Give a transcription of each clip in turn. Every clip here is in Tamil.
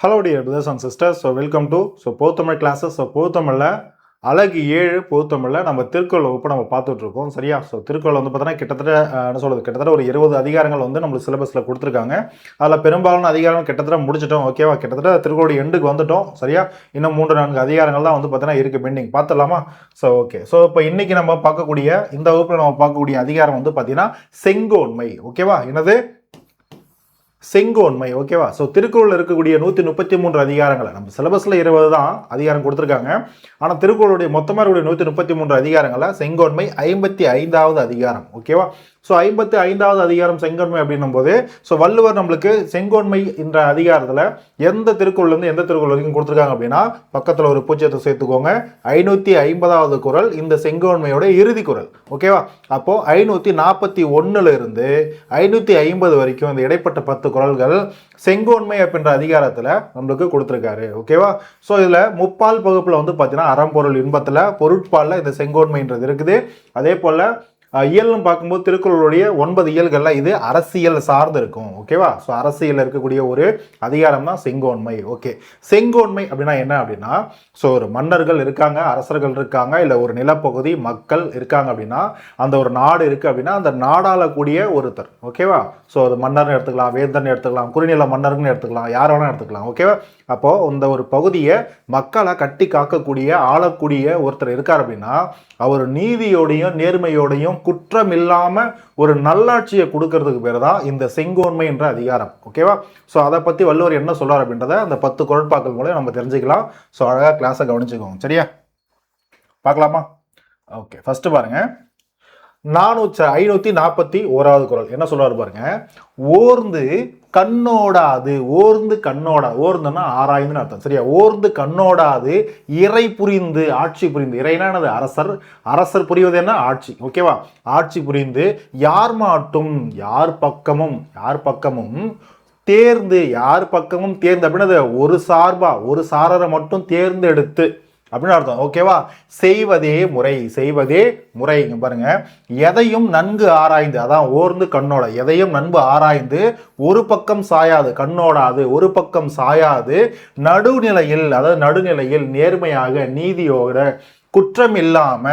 Hello dear brothers and sisters. Welcome to பொதுத்தமிழ் classes. பொதுத்தமிழில் அழகு 7 பொதுத்தமிழில் நம்ம திருக்குறள் வகுப்பு நம்ம பார்த்துட்டு இருக்கோம். சரியா? திருக்குறள் வந்து பார்த்தீங்கன்னா கிட்டத்தட்ட ஒரு 20 அதிகாரங்கள் வந்து நம்மளுக்கு சிலபஸில் கொடுத்துருக்காங்க. அதில் பெரும்பாலான அதிகாரங்கள் கிட்டத்தட்ட முடிச்சிட்டோம். ஓகேவா? கிட்டத்தட்ட திருக்குறளுடைய எண்டுக்கு வந்துட்டோம். சரியா? இன்னும் 3-4 அதிகாரங்கள் தான் வந்து பார்த்தீங்கன்னா இருக்குது பெண்டிங். பார்த்துடலாமா? ஓகே. இப்போ இன்னைக்கு நம்ம பார்க்கக்கூடிய இந்த வகுப்பில் நம்ம பார்க்கக்கூடிய அதிகாரம் வந்து பார்த்தீங்கன்னா செங்கோன்மை. ஓகேவா? என்னது? செங்கோன்மை. ஓகேவா? திருக்குறள் இருக்கக்கூடிய 133 அதிகாரங்களை நம்ம சிலபஸ்ல 20 தான் அதிகாரம் கொடுத்துருக்காங்க. ஆனால் திருக்குறளுடைய மொத்தமாக இருக்கக்கூடிய 133 அதிகாரங்களை செங்கோன்மை 55வது அதிகாரம். ஓகேவா? 55வது அதிகாரம் செங்கோன்மை அப்படின்னும் போது வள்ளுவர் நம்மளுக்கு செங்கோன்மை என்ற அதிகாரத்தில் எந்த திருக்குறள்லேருந்து எந்த திருக்குறள் வரைக்கும் கொடுத்துருக்காங்க அப்படின்னா பக்கத்தில் ஒரு பூஜ்ஜியத்தை சேர்த்துக்கோங்க. 550வது குறள் இந்த செங்கோன்மையோட இறுதி குறள். ஓகேவா? அப்போ 541 இருந்து 550 வரைக்கும் இந்த இடைப்பட்ட 10 குறள்கள் செங்கோன்மை அப்படின்ற அதிகாரத்தில் நம்மளுக்கு கொடுத்துருக்காரு. ஓகேவா? இதில் முப்பால் பகுப்பில் வந்து பார்த்தீங்கன்னா அறம்பொருள் இன்பத்தில் பொருட்பாலில் இந்த செங்கோன்மைன்றது இருக்குது. அதே போல் இயல்னு பார்க்கும்போது திருக்குறளுடைய 9 இயல்களில் இது அரசியல் சார்ந்து இருக்கும். ஓகேவா? அரசியல் இருக்கக்கூடிய ஒரு அதிகாரம் தான் செங்கோன்மை. ஓகே, செங்கோன்மை அப்படின்னா என்ன அப்படின்னா ஒரு மன்னர்கள் இருக்காங்க, அரசர்கள் இருக்காங்க, இல்லை ஒரு நிலப்பகுதி மக்கள் இருக்காங்க அப்படின்னா அந்த ஒரு நாடு இருக்கு அப்படின்னா அந்த நாடாளக்கூடிய ஒருத்தர். ஓகேவா? அது மன்னர்னு எடுத்துக்கலாம், வேந்தன் எடுத்துக்கலாம், குறுநில மன்னர்னு எடுத்துக்கலாம், யார் வேணா எடுத்துக்கலாம். ஓகேவா? அப்போ இந்த ஒரு பகுதியை மக்களை கட்டி காக்கக்கூடிய ஆளக்கூடிய ஒருத்தர் இருக்கார் அப்படின்னா அவர் நீதியோடையும் நேர்மையோடையும் குற்றம் இல்லாம ஒரு நல்லாட்சியை கொடுக்கறதுக்கு பேர் தான் இந்த செங்கோன்மை என்ற அதிகாரம். ஓகேவா? அதை பத்தி வள்ளுவர் என்ன சொல்றாரு அப்படின்றத அந்த 10 குறட்பாக்கள் மூலம் நம்ம தெரிஞ்சுக்கலாம். அழகா கிளாஸை கவனிச்சுக்கோங்க. சரியா? பார்க்கலாமா? ஓகே, ஃபர்ஸ்ட் பாருங்க, 541வது குறள் என்ன சொல்றாரு பாருங்க. ஓர்ந்து கண்ணோடாது, ஓர்ந்து கண்ணோடா, ஓர்ந்துன்னா ஆராய்ந்துன்னு அர்த்தம். சரியா? ஓர்ந்து கண்ணோடாது இறை புரிந்து ஆட்சி புரிந்து, இறைனா என்னது? அரசர். அரசர் புரிவது என்ன? ஆட்சி. ஓகேவா? ஆட்சி புரிந்து யார் பக்கமும் தேர்ந்து, யார் பக்கமும் தேர்ந்து அப்படின்னா ஒரு சார்பா ஒரு சாரரை மட்டும் தேர்ந்தெடுத்து அப்படின்னு அர்த்தம். ஓகேவா? செய்வதே முறை. இங்க பாருங்க, எதையும் நன்கு ஆராய்ந்து, அதான் ஓர்ந்து கண்ணோட, எதையும் நன்கு ஆராய்ந்து ஒரு பக்கம் சாயாது, கண்ணோடாது ஒரு பக்கம் சாயாது நடுநிலையில், அதாவது நடுநிலையில் நேர்மையாக நீதியோட குற்றம் இல்லாம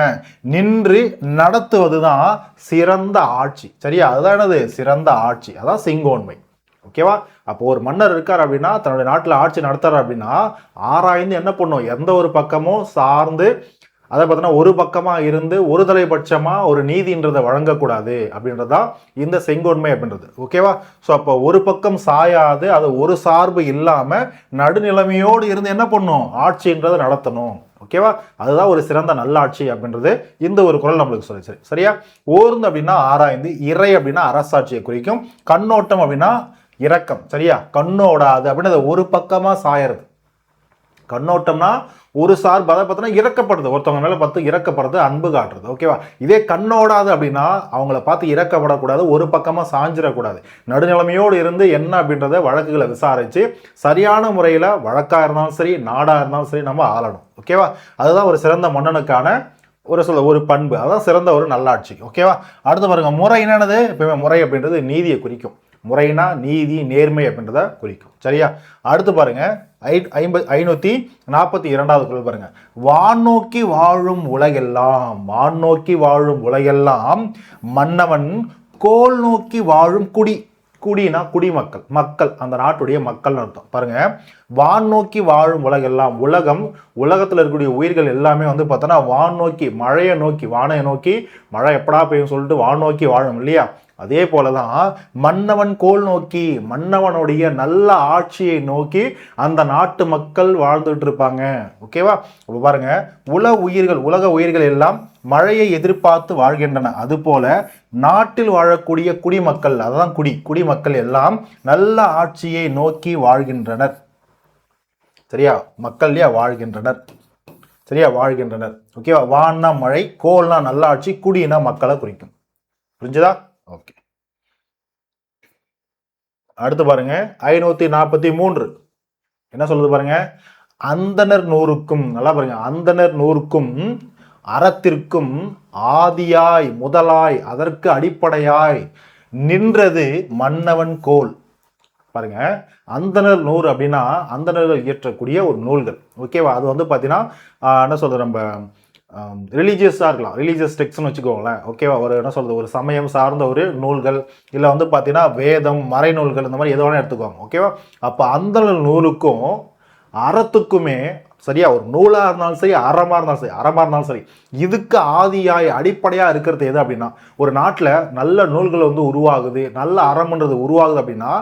நின்று நடத்துவதுதான் சிறந்த ஆட்சி. சரியா? அதுதான் என்னது? சிறந்த ஆட்சி. அதான் செங்கோன்மை. ஓகேவா? அப்போ ஒரு மன்னர் இருக்கார் அப்படின்னா தன்னுடைய நாட்டில் ஆட்சி நடத்துறாரு அப்படின்னா ஆராய்ந்து என்ன பண்ணும், எந்த ஒரு பக்கமும் சார்ந்து அதை பார்த்தீங்கன்னா ஒரு பக்கமா இருந்து ஒரு தலைபட்சமா ஒரு நீதின்றதை வழங்கக்கூடாது அப்படின்றதான் இந்த செங்கோன்மை அப்படின்றது. ஓகேவா? அப்போ ஒரு பக்கம் சாயாது, அது ஒரு சார்பு இல்லாம நடுநிலைமையோடு இருந்து என்ன பண்ணும், ஆட்சின்றதை நடத்தணும். ஓகேவா? அதுதான் ஒரு சிறந்த நல்லாட்சி அப்படின்றது இந்த ஒரு குறள் நம்மளுக்கு சொல்லி. சரியா? ஓர்ந்து அப்படின்னா ஆராய்ந்து, இறை அப்படின்னா அரசாட்சியை குறிக்கும், கண்ணோட்டம் அப்படின்னா இரக்கம். சரியா? கண்ணோடாது அப்படின்னா ஒரு பக்கமா சாயறது. கண்ணோட்டம்னா ஒரு சார்பு, அதை பார்த்தீங்கன்னா இறக்கப்படுறது, ஒருத்தவங்க மேல பார்த்து இறக்கப்படுறது, அன்பு காட்டுறது. ஓகேவா? இதே கண்ணோடாது அப்படின்னா அவங்கள பார்த்து இறக்கப்படக்கூடாது, ஒரு பக்கமா சாஞ்சிடக்கூடாது, நடுநிலைமையோடு இருந்து என்ன அப்படின்றத வழக்குகளை விசாரிச்சு சரியான முறையில வழக்கா இருந்தாலும் சரி நாடா இருந்தாலும் சரி நம்ம ஆளணும். ஓகேவா? அதுதான் ஒரு சிறந்த மன்னனுக்கான ஒரு பண்பு, அதான் சிறந்த ஒரு நல்லாட்சி. ஓகேவா? அடுத்து பாருங்க, முறை என்னது? எப்பவுமே முறை அப்படின்றது நீதியை குறிக்கும். முறைனா நீதி நேர்மை அப்படின்றத குறிக்கும். சரியா? அடுத்து பாருங்க, 542வது குறள் பாருங்க. வானோக்கி வாழும் உலகெல்லாம் மன்னவன் கோல் நோக்கி வாழும் குடினா குடிமக்கள், மக்கள், அந்த நாட்டுடைய மக்கள் அர்த்தம். பாருங்க, வான் நோக்கி வாழும் உலகெல்லாம், உலகத்தில் இருக்கக்கூடிய உயிர்கள் எல்லாமே வந்து பார்த்தோன்னா வான் நோக்கி, மழையை நோக்கி, வானையை நோக்கி மழை எப்படா பெய்யும் சொல்லிட்டு வான் நோக்கி வாழும் இல்லையா? அதே போலதான் மன்னவன் கோல் நோக்கி, மன்னவனுடைய நல்ல ஆட்சியை நோக்கி அந்த நாட்டு மக்கள் வாழ்ந்துட்டு இருப்பாங்க. ஓகேவா? பாருங்க, உலக உயிர்கள் எல்லாம் மழையை எதிர்பார்த்து வாழ்கின்றன. அதுபோல நாட்டில் வாழக்கூடிய குடிமக்கள், அதான் குடிமக்கள் எல்லாம் நல்ல ஆட்சியை நோக்கி வாழ்கின்றனர். சரியா? மக்கள் வாழ்கின்றனர். சரியா? வாழ்கின்றனர். ஓகேவா? வான்னா மழை, கோல்னா நல்ல ஆட்சி, குடினா மக்களை குறிக்கும். புரிஞ்சுதா? ஓகே. அடுத்து பாருங்க, 543 என்ன சொல்லுது பாருங்க. அந்தனர் நூறுக்கும், நல்லா பாருங்க, அந்தனர் நூறுக்கும் அறத்திற்கும் ஆதியாய் முதலாய் அதற்கு அடிப்படையாய் நின்றது மன்னவன் கோல். பாருங்க, அந்தணர் நூறு அப்படின்னா அந்தணர்கள் இயற்றக்கூடிய ஒரு நூல்கள். ஓகேவா? அது வந்து பார்த்தீங்கன்னா என்ன சொல்றது, நம்ம ரிலீஜியஸாக இருக்கலாம், ரிலீஜியஸ் டெக்ஸ்ட்னு வச்சுக்கோங்களேன். ஓகேவா? ஒரு என்ன சொல்றது, ஒரு சமயம் சார்ந்த ஒரு நூல்கள், இல்லை வந்து பார்த்தீங்கன்னா வேதம், மறைநூல்கள், இந்த மாதிரி எது வேணால் எடுத்துக்குவாங்க. ஓகேவா? அப்போ அந்தணர் நூலுக்கும் அறத்துக்குமே சரியா, ஒரு நூலா இருந்தாலும் சரி, அறமா இருந்தாலும் சரி, இதுக்கு ஆதியாய் அடிப்படையா இருக்கிறது எது அப்படின்னா, ஒரு நாட்டில் நல்ல நூல்கள் வந்து உருவாகுது, நல்ல அறம்ன்றது உருவாகுது அப்படின்னா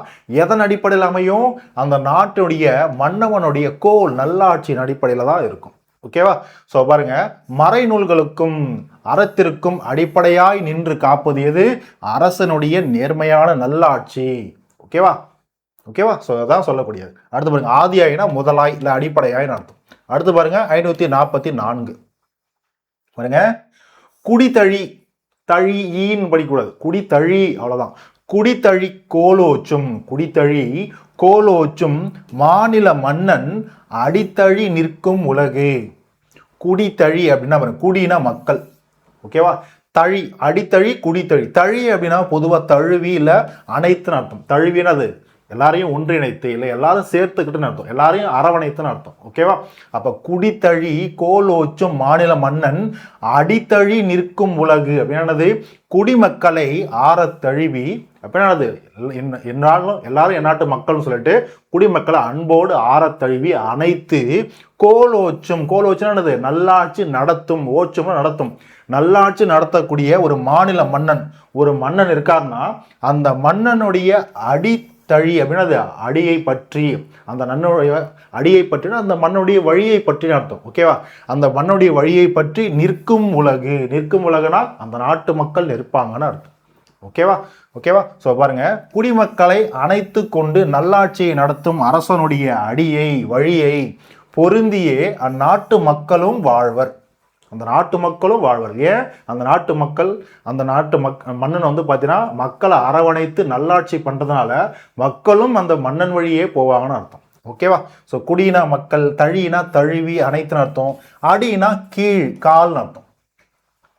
எதன் அடிப்படையில் அமையும்? அந்த நாட்டுடைய மன்னவனுடைய கோல் நல்லாட்சியின் அடிப்படையில் தான் இருக்கும். ஓகேவா? ஸோ பாருங்க, மறைநூல்களுக்கும் அறத்திற்கும் அடிப்படையாய் நின்று காப்பது எது? அரசனுடைய நேர்மையான நல்லாட்சி. ஓகேவா? ஓகேவா? ஸோ அதான் சொல்லக்கூடியது. அடுத்து பாருங்க, ஆதியாயினா முதலாய் இல்லை அடிப்படையாய் அர்த்தம். அடுத்து பாருங்க 544 பாருங்க, குடித்தழி, தழி ஈன்னு படிக்கூடாது, குடித்தழி, அவ்வளவுதான். குடித்தழி கோலோச்சும், குடித்தழி கோலோச்சும் மாநில மன்னன் அடித்தழி நிற்கும் உலகு. குடித்தழி அப்படின்னா குடினா மக்கள். ஓகேவா? தழி, அடித்தழி, குடித்தழி. தழி அப்படின்னா பொதுவா தழுவி இல்ல அனைத்துன்னு அர்த்தம். தழுவின்னு அது எல்லாரையும் ஒன்றிணைத்து, இல்லை எல்லாரும் சேர்த்துக்கிட்டுன்னு அர்த்தம், எல்லாரையும் அரவணைத்துன்னு அர்த்தம். ஓகேவா? அப்ப குடித்தழி கோலோச்சும் மாநில மன்னன் அடித்தழி நிற்கும் உலகு அப்படின்னானது குடிமக்களை ஆறத்தழுவி, அப்படின்னானது என்னாலும் எல்லாரும் எந்நாட்டு மக்கள்னு சொல்லிட்டு குடிமக்களை அன்போடு ஆறத்தழுவி அனைத்து கோலோச்சும், கோலோச்சுன்னு நல்லாட்சி நடத்தும், ஓச்சும் நடத்தும், நல்லாட்சி நடத்தக்கூடிய ஒரு மாநில மன்னன், ஒரு மன்னன் இருக்காருன்னா அந்த மன்னனுடைய அடித்தழி அப்படின்னா அடியை பற்றி, அந்த மன்னனுடைய அடியை பற்றினா அந்த மண்ணுடைய வழியை பற்றி அர்த்தம். ஓகேவா? அந்த மண்ணுடைய வழியை பற்றி நிற்கும் உலகு, நிற்கும் உலகுனா அந்த நாட்டு மக்கள் நிற்பாங்கன்னு அர்த்தம். ஓகேவா? ஓகேவா? ஸோ பாருங்க, குடிமக்களை அணைத்து கொண்டு நல்லாட்சியை நடத்தும் அரசனுடைய அடியை வழியை பொருந்தியே அந்நாட்டு மக்களும் வாழ்வர். அந்த நாட்டு மக்களும் வாழ்வர். ஏன்? அந்த நாட்டு மக்கள், அந்த நாட்டு மன்னன் வந்து பார்த்தீங்கன்னா மக்களை அரவணைத்து நல்லாட்சி பண்ணுறதுனால மக்களும் அந்த மன்னன் வழியே போவாங்கன்னு அர்த்தம். ஓகேவா? ஸோ குடினா மக்கள், தழினா தழுவி அனைத்துன்னு அர்த்தம், அடினா கீழ் கால்னு அர்த்தம்.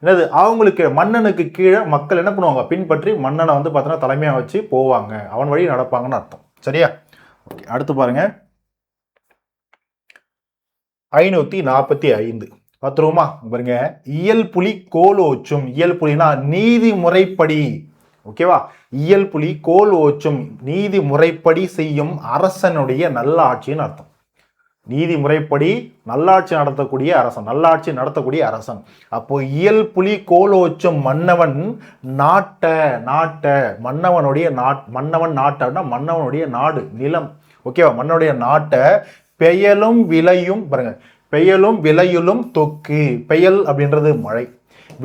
என்னது? அவங்களுக்கு மன்னனுக்கு கீழே மக்கள் என்ன பண்ணுவாங்க? பின்பற்றி மன்னனை வந்து பார்த்தீங்கன்னா தலைமையாக வச்சு போவாங்க, அவன் வழி நடப்பாங்கன்னு அர்த்தம். சரியா? ஓகே, அடுத்து பாருங்க 545 பார்த்துருவோமா? பாருங்க, இயல் புலி கோலோச்சும், இயல் புலினா நீதிமுறைப்படி. ஓகேவா? இயல் புலி கோலோச்சும் நீதிமுறைப்படி செய்யும் அரசனுடைய நல்லாட்சின்னு அர்த்தம். நீதிமுறைப்படி நல்லாட்சி நடத்தக்கூடிய அரசன், நல்லாட்சி நடத்தக்கூடிய அரசன். அப்போ இயல் புலி கோலோச்சும் மன்னவன் நாட்ட, மன்னவனுடைய மன்னவன் நாட்டா மன்னவனுடைய நாடு, நிலம். ஓகேவா? மன்னனுடைய நாட்டை பெயலும் விளையும், பாருங்க, பெயலும் விளையுலும் தொக்கு. பெயல் அப்படின்றது மழை,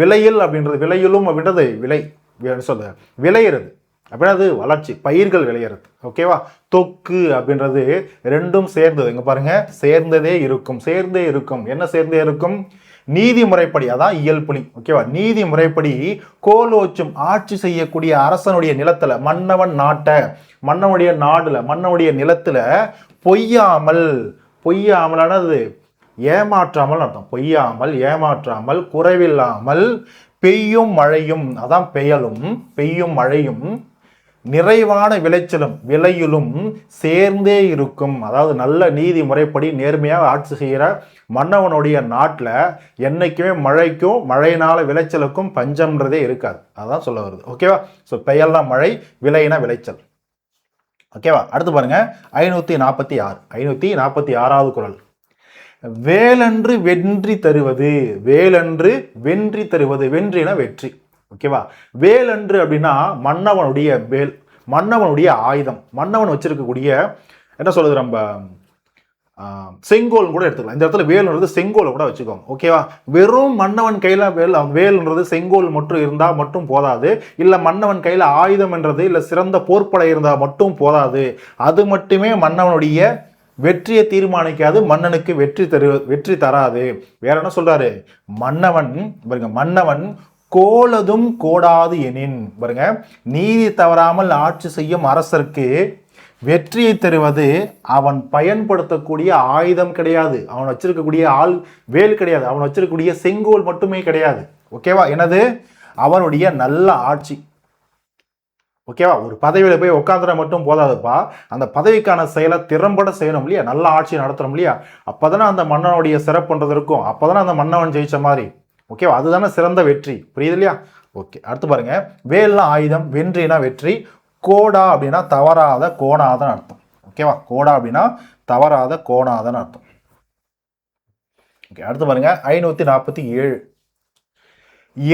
விளையல் அப்படின்றது, விளையுலும் அப்படின்றது விளை, சொல்ல விளையிறது அப்படின்னா அது வளர்ச்சி, பயிர்கள் விளையிறது. ஓகேவா? தொக்கு அப்படின்றது ரெண்டும் சேர்ந்தது. இங்க பாருங்க, சேர்ந்ததே இருக்கும், சேர்ந்தே இருக்கும். என்ன சேர்ந்தே இருக்கும்? நீதிமுறைப்படி, அதான் இயல் புலி. ஓகேவா? நீதிமுறைப்படி கோலோச்சும் ஆட்சி செய்யக்கூடிய அரசனுடைய நிலத்துல, மன்னவன் நாட்ட, மன்னனுடைய நாடுல, மன்னனுடைய நிலத்துல பொய்யாமல், பொய்யாமலானது ஏமாற்றாமல் அர்த்தம். பொய்யாமல், ஏமாற்றாமல், குறைவில்லாமல் பெய்யும் மழையும், அதான் பெயலும், பெய்யும் மழையும் நிறைவான விளைச்சலும் விளையிலும் சேர்ந்தே இருக்கும். அதாவது நல்ல நீதி முறைப்படி நேர்மையாக ஆட்சி செய்கிற மன்னவனுடைய நாட்டில் என்னைக்குமே மழைக்கும், மழையினால விளைச்சலுக்கும் பஞ்சம்ன்றதே இருக்காது. அதான் சொல்ல வருது. ஓகேவா? ஸோ பெயல்னா மழை, விளைனா விளைச்சல். ஓகேவா? அடுத்து பாருங்க 546, 546வது குறள். வேலன்று வென்றி தருவது, வேலன்று வென்றி தருவது, வென்றினா வெற்றி. ஓகேவா? வேலன்று அப்படின்னா மன்னவனுடைய வேல், மன்னவனுடைய ஆயுதம், மன்னவன் வச்சிருக்கக்கூடிய என்ன சொல்றது, நம்ம செங்கோல் கூட எடுத்துக்கலாம். இந்த இடத்துல வேல்ன்றது செங்கோலை கூட வச்சுக்கோங்க. ஓகேவா? வெறும் மன்னவன் கையில வேல்ன்றது செங்கோல் மட்டும் இருந்தா மட்டும் போதாது, இல்ல மன்னவன் கையில ஆயுதம் என்றது இல்ல சிறந்த போர்ப்படை இருந்தா மட்டும் போதாது. அது மட்டுமே மன்னவனுடைய வெற்றியை தீர்மானிக்காது, மன்னனுக்கு வெற்றி தராது. வேற என்ன சொல்றாரு? மன்னவன் பாருங்க, மன்னவன் கோலதும் கோடாது எனின், பாருங்க, நீதி தவறாமல் ஆட்சி செய்யும் அரசருக்கு வெற்றியை தருவது அவன் பயன்படுத்தக்கூடிய ஆயுதம் கிடையாது, அவன் வச்சிருக்கக்கூடிய வேல் கிடையாது, அவன் வச்சிருக்கக்கூடிய செங்கோல் மட்டுமே கிடையாது. ஓகேவா? என்னது? அவனுடைய நல்ல ஆட்சி. ஓகேவா? ஒரு பதவியில போய் உட்காந்துட மட்டும் போதாதுப்பா, அந்த பதவிக்கான செயலை திறம்பட செய்யணும் இல்லையா? நல்ல ஆட்சி நடத்தணும் இல்லையா? அப்பதானே அந்த மன்னனுடைய சிறப்புன்றது இருக்கும், அப்பதானே அந்த மன்னவன் ஜெயிச்ச மாதிரி. ஓகேவா? அதுதானே சிறந்த வெற்றி. புரியுது இல்லையா? ஓகே, அடுத்து பாருங்க. வேல்னா ஆயுதம், வென்றினா வெற்றி, கோடா அப்படின்னா தவறாத கோணாதன்னு அர்த்தம். ஓகேவா? கோடா அப்படின்னா தவறாத கோணாதன்னு அர்த்தம். ஓகே, அடுத்து பாருங்க. 547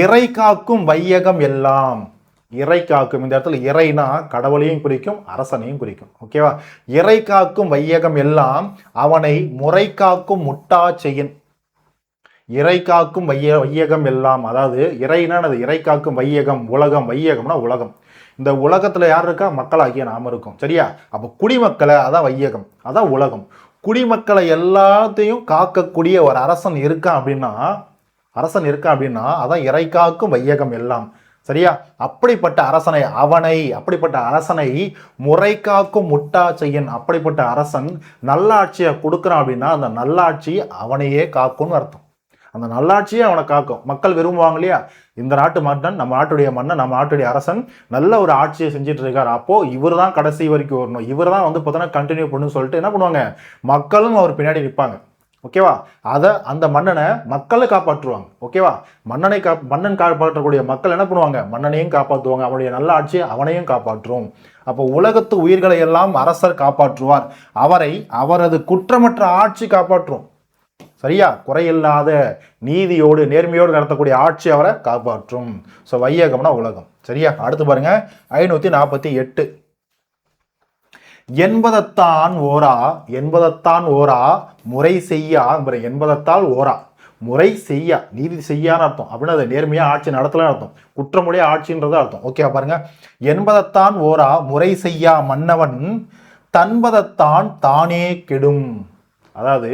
இறை காக்கும் வையகம் எல்லாம். இறை காக்கும், இந்த இடத்துல இறைனா கடவுளையும் குறிக்கும் அரசனையும் குறிக்கும். ஓகேவா? இறை காக்கும் வையகம் எல்லாம் அவனை முறை காக்கும் முட்டா செய்யின். இறை காக்கும் வையகம் எல்லாம், அதாவது இறைனா அது இறை காக்கும் வையகம், உலகம். வையகம்னா உலகம். இந்த உலகத்துல யார் இருக்கா? மக்களாகிய நாம இருக்கும். சரியா? அப்ப குடிமக்களை, அதான் வையகம், அதான் உலகம். குடிமக்களை எல்லாத்தையும் காக்கக்கூடிய ஒரு அரசன் இருக்கான் அப்படின்னா, அதான் இறை காக்கும் வையகம் எல்லாம். சரியா? அப்படிப்பட்ட அரசனை முறை காக்கும் முட்டா செய்யன். அப்படிப்பட்ட அரசன் நல்லாட்சியை கொடுக்குறான் அப்படின்னா அந்த நல்லாட்சி அவனையே காக்கும்னு அர்த்தம். அந்த நல்லாட்சியே அவனை காக்கும். மக்கள் விரும்புவாங்க இல்லையா? இந்த நாட்டு மன்னன், நம்ம நாட்டுடைய மன்னன், நம்ம நாட்டுடைய அரசன் நல்ல ஒரு ஆட்சியை செஞ்சுட்டு இருக்காரு, அப்போ இவர் தான் கடைசி வரைக்கும் வரணும், இவர் தான் வந்து பார்த்தோன்னா கண்டினியூ பண்ணணும்னு சொல்லிட்டு என்ன பண்ணுவாங்க? மக்களும் அவர் பின்னாடி நிற்பாங்க. ஓகேவா? அந்த மன்னனை மக்களை காப்பாற்றுவாங்க. ஓகேவா? மன்னன் காப்பாற்றக்கூடிய மக்கள் என்ன பண்ணுவாங்க? மன்னனையும் காப்பாற்றுவாங்க. அவனுடைய நல்ல ஆட்சியை அவனையும் காப்பாற்றும். அப்போ உலகத்து உயிர்களை எல்லாம் அரசர் காப்பாற்றுவார். அவரது குற்றமற்ற ஆட்சி காப்பாற்றும். சரியா? குறையில்லாத நீதியோடு நேர்மையோடு நடத்தக்கூடிய ஆட்சி அவரை காப்பாற்றும். ஸோ வையகம்னா உலகம். சரியா? அடுத்து பாருங்க. 548 என்பதத்தான் ஓரா முறை செய்யா. என்பதத்தால் ஓரா முறை செய்யா, நீதி செய்யான்னு அர்த்தம். அப்படின்னா அது நேர்மையா ஆட்சி நடத்தலாம் அர்த்தம், குற்றமுடைய ஆட்சின்றது அர்த்தம். ஓகே பாருங்க. என்பதத்தான் ஓரா முறை செய்யா மன்னவன் தன்பதத்தான் தானே கெடும். அதாவது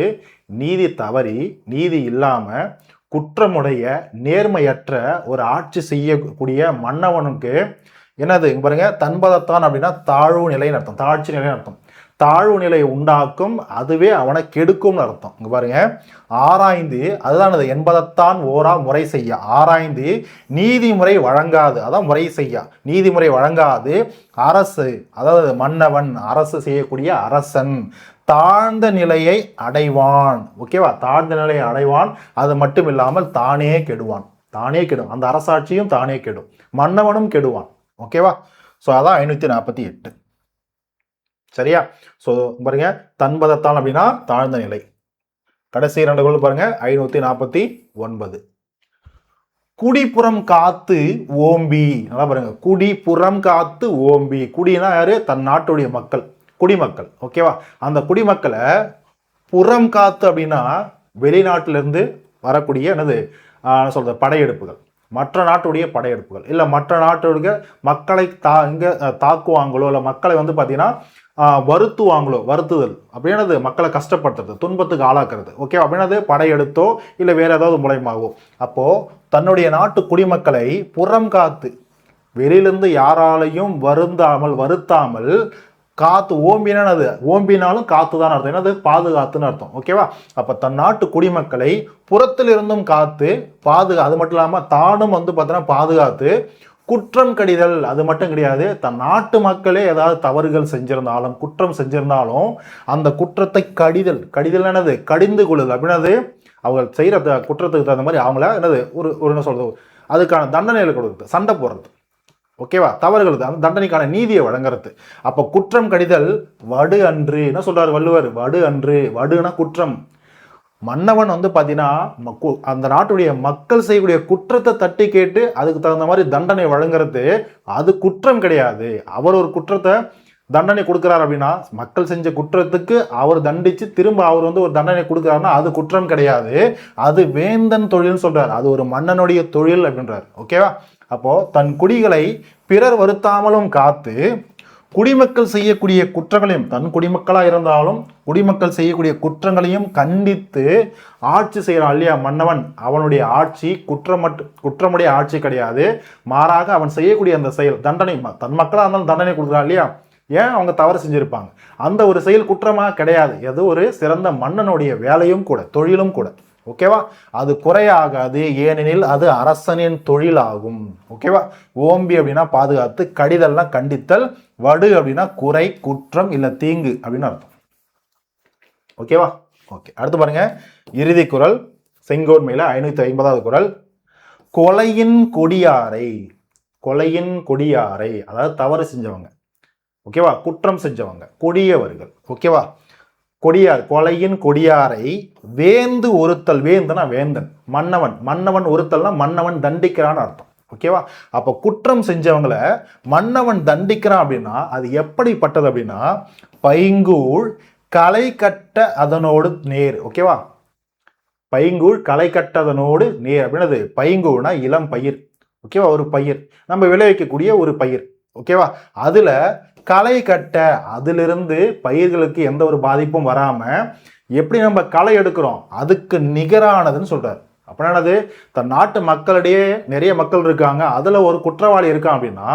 நீதி தவறி, நீதி இல்லாம குற்றமுடைய நேர்மையற்ற ஒரு ஆட்சி செய்யக்கூடிய மன்னவனுக்கு என்னது பாருங்க, தன்பதத்தான் அப்படின்னா தாழ்வு நிலைன்னு அர்த்தம், தாழ்ச்சி நிலைன்னு அர்த்தம். தாழ்வு நிலை உண்டாக்கும், அதுவே அவனை கெடுக்கும்னு அர்த்தம். இங்க பாருங்க, ஆராய்ந்து, அதுதான் அது என்பதத்தான் ஓரா முறை செய்ய. ஆராய்ந்து நீதிமுறை வழங்காது, அதான் முறை செய்ய. நீதிமுறை வழங்காது அரசு, அதாவது மன்னவன், அரசு செய்யக்கூடிய அரசன் தாழ்ந்த நிலையை அடைவான். ஓகேவா? தாழ்ந்த நிலையை அடைவான். அது மட்டும் இல்லாமல் தானே கெடுவான். அந்த அரசாட்சியும் தானே கெடும், மன்னவனும் கெடுவான். ஓகேவா? ஸோ அதான் 548. சரியா? ஸோ பாருங்க, தன்பதத்தான் அப்படின்னா தாழ்ந்த நிலை. கடைசி 2 குறள் பாருங்க, 549. குடிப்புறம் காத்து ஓம்பி. நல்லா பாருங்க, குடிப்புறம் காத்து ஓம்பி. குடினா யாரு? தன் நாட்டுடைய மக்கள், குடிமக்கள். ஓகேவா? அந்த குடிமக்களை புறம் காத்து அப்படின்னா வெளிநாட்டிலிருந்து வரக்கூடிய என்னது சொல்றது, படையெடுப்புகள், மற்ற நாட்டுடைய படையெடுப்புகள், இல்லை மற்ற நாட்டுடைய மக்களை தாக்குவாங்களோ, இல்லை மக்களை வந்து பார்த்தீங்கன்னா வருத்துவாங்களோ, வருத்துதல் அப்படின்னது மக்களை கஷ்டப்படுத்துறது, துன்பத்துக்கு ஆளாக்குறது. ஓகே அப்படின்னது படையெடுத்தோ இல்லை வேற ஏதாவது மூலயமாகவோ. அப்போ தன்னுடைய நாட்டு குடிமக்களை புறம் காத்து, வெளியிலிருந்து யாராலையும் வருத்தாமல் காத்து ஓம்பினது, ஓம்பினாலும் காத்து தான் அர்த்தம். என்னது? பாதுகாத்துன்னு அர்த்தம். ஓகேவா? அப்ப தன் நாட்டு குடிமக்களை புறத்தில் இருந்தும் காத்து அது மட்டும் இல்லாம தானும் வந்து பார்த்தோன்னா பாதுகாத்து குற்றம் கடிதல். அது மட்டும் கிடையாது, தன் நாட்டு மக்களே ஏதாவது தவறுகள் செஞ்சிருந்தாலும், குற்றம் செஞ்சிருந்தாலும் அந்த குற்றத்தை கடிதல் என்னது? கடிந்து கொள்ளுதல் அப்படின்னது அவங்க செய்யற குற்றத்துக்கு தகுந்த மாதிரி அவங்கள என்னது ஒரு என்ன சொல்றது, அதுக்கான தண்டனைகளை கொடுக்குறது, சண்டை போடுறது. ஓகேவா? தவறுகளுக்கு அந்த தண்டனைக்கான நீதியை வழங்குறது. அப்போ குற்றம் கடிதல் வடு அன்று. என்ன சொல்றாரு வள்ளுவர்? வடு அன்று. வடுனா குற்றம். மன்னவன் வந்து பார்த்தீங்கன்னா அந்த நாட்டுடைய மக்கள் செய்யக்கூடிய குற்றத்தை தட்டி கேட்டு அதுக்கு தகுந்த மாதிரி தண்டனை வழங்குறது, அது குற்றம் கிடையாது. அவர் ஒரு குற்றத்தை தண்டனை கொடுக்குறாரு அப்படின்னா, மக்கள் செஞ்ச குற்றத்துக்கு அவர் தண்டிச்சு திரும்ப அவர் வந்து ஒரு தண்டனை கொடுக்குறாருன்னா அது குற்றம் கிடையாது. அது வேந்தன் தொழில்னு சொல்றாரு, அது ஒரு மன்னனுடைய தொழில் அப்படின்றார். ஓகேவா? அப்போ தன் குடிகளை பிறர் வருத்தாமலும் காத்து குடிமக்கள் செய்யக்கூடிய குற்றங்களையும், தன் குடிமக்களா இருந்தாலும் குடிமக்கள் செய்யக்கூடிய குற்றங்களையும் கண்டித்து ஆட்சி செய்யறான் இல்லையா மன்னவன், அவனுடைய ஆட்சி குற்றமுடைய ஆட்சி கிடையாது. மாறாக அவன் செய்யக்கூடிய அந்த செயல் தண்டனை, தன் மக்களா இருந்தாலும் தண்டனை கொடுக்குறான் இல்லையா, ஏன் அவங்க தவறு செஞ்சிருப்பாங்க, அந்த ஒரு செயல் குற்றமா கிடையாது. அது ஒரு சிறந்த மன்னனுடைய வேலையும் கூட, தொழிலும் கூட. ஓகேவா? அது குறையாகாது, ஏனெனில் அது அரசனின் தொழில் ஆகும். ஓகேவா? ஓம்பி அப்படின்னா பாதுகாத்து, கடிதல்னா கண்டித்தல், வடு அப்படின்னா குறை, குற்றம் இல்ல தீங்கு அப்படின்னு அர்த்தம். ஓகேவா? ஓகே, அடுத்து பாருங்க இறுதி குறள் செங்கோன்மையில 550வது குறள். கொலையின் கொடியாரை, கொலையின் கொடியாரை அதாவது தவறு செஞ்சவங்க, ஓகேவா? குற்றம் செஞ்சவங்க, கொடியவர்கள், ஓகேவா? கொடியார், கொலையின் கொடியாரை வேந்து ஒருத்தல், வேந்தனா வேந்தன், மன்னவன், மன்னவன் ஒருத்தல்னா மன்னவன் தண்டிக்கிறான்னு அர்த்தம். ஓகேவா? அப்போ குற்றம் செஞ்சவங்களை மன்னவன் தண்டிக்கிறான் அப்படின்னா அது எப்படிப்பட்டது அப்படின்னா பைங்கூழ் களை கட்ட அதனோடு நேர். ஓகேவா? பைங்கூழ் களை கட்டதனோடு நேர் அப்படின்னது. பைங்கூழ்னா இளம் பயிர், ஓகேவா? ஒரு பயிர், நம்ம விளைவிக்கக்கூடிய ஒரு பயிர், ஓகேவா? அதுல களை கட்ட, அதிலிருந்து பயிர்களுக்கு எந்த ஒரு பாதிப்பும் வராம எப்படி நம்ம களை எடுக்கிறோம் அதுக்கு நிகரானதுன்னு சொல்றாரு. அப்படின்னானது தன் நாட்டு மக்களிடையே நிறைய மக்கள் இருக்காங்க, அதுல ஒரு குற்றவாளி இருக்கான் அப்படின்னா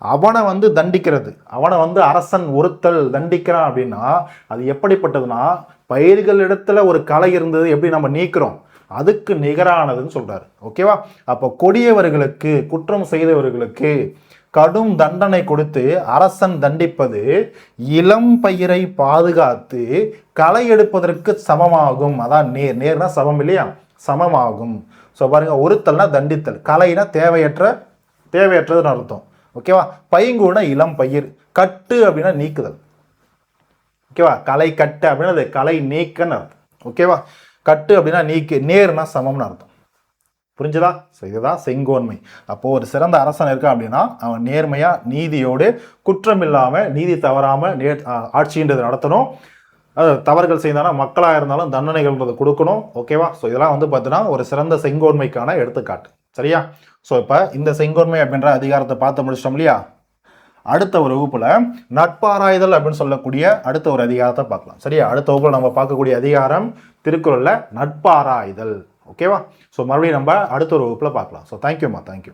அவனை வந்து தண்டிக்கிறது, அவனை வந்து அரசன் ஒருத்தல் தண்டிக்கிறான் அப்படின்னா அது எப்படிப்பட்டதுன்னா பயிர்களிடத்துல ஒரு களை இருந்தது எப்படி நம்ம நீக்கிறோம் அதுக்கு நிகரானதுன்னு சொல்றாரு. ஓகேவா? அப்போ கொடியவர்களுக்கு, குற்றம் செய்தவர்களுக்கு கடும் தண்டனை கொடுத்து அரசன் தண்டிப்பது இளம் பயிரை பாதுகாத்து களை எடுப்பதற்கு சமமாகும். அதான் நேர், நேர்னா சமம் இல்லையா, சமமாகும். ஸோ பாருங்க, ஒருத்தல்னா தண்டித்தல், கலைனா தேவையற்றதுன்னு அர்த்தம். ஓகேவா? பைங்கூனா இளம் பயிர், கட்டு அப்படின்னா நீக்குதல். ஓகேவா? களை கட்டு அப்படின்னா களை நீக்கன்னு அர்த்தம். ஓகேவா? கட்டு அப்படின்னா நீக்கு, நேர்னா சமம்னு அர்த்தம். புரிஞ்சுதா? ஸோ இதுதான் செங்கோன்மை. அப்போ ஒரு சிறந்த அரசன் இருக்கான் அப்படின்னா அவன் நேர்மையா நீதியோடு குற்றம் இல்லாம, நீதி தவறாம ஆட்சின்றது நடத்தணும். தவறுகள் செய்தானா மக்களாக இருந்தாலும் தண்டனைகள்ன்றது கொடுக்கணும். ஓகேவா? ஸோ இதெல்லாம் வந்து பார்த்தீங்கன்னா ஒரு சிறந்த செங்கோன்மைக்கான எடுத்துக்காட்டு. சரியா? ஸோ இப்போ இந்த செங்கோன்மை அப்படின்ற அதிகாரத்தை பார்த்து முடிச்சிட்டோம் இல்லையா? அடுத்த ஒரு வகுப்புல நட்பாராய்தல் அப்படின்னு சொல்லக்கூடிய அடுத்த ஒரு அதிகாரத்தை பார்க்கலாம். சரியா? அடுத்த வகுப்புல நம்ம பார்க்கக்கூடிய அதிகாரம் திருக்குறள்ல நட்பாராய்தல். ஓகேவா? ஸோ மறுபடியும் நம்ம அடுத்த ஒரு வகுப்புல பார்க்கலாம். ஸோ தேங்க்யூம்மா, தேங்க்யூ.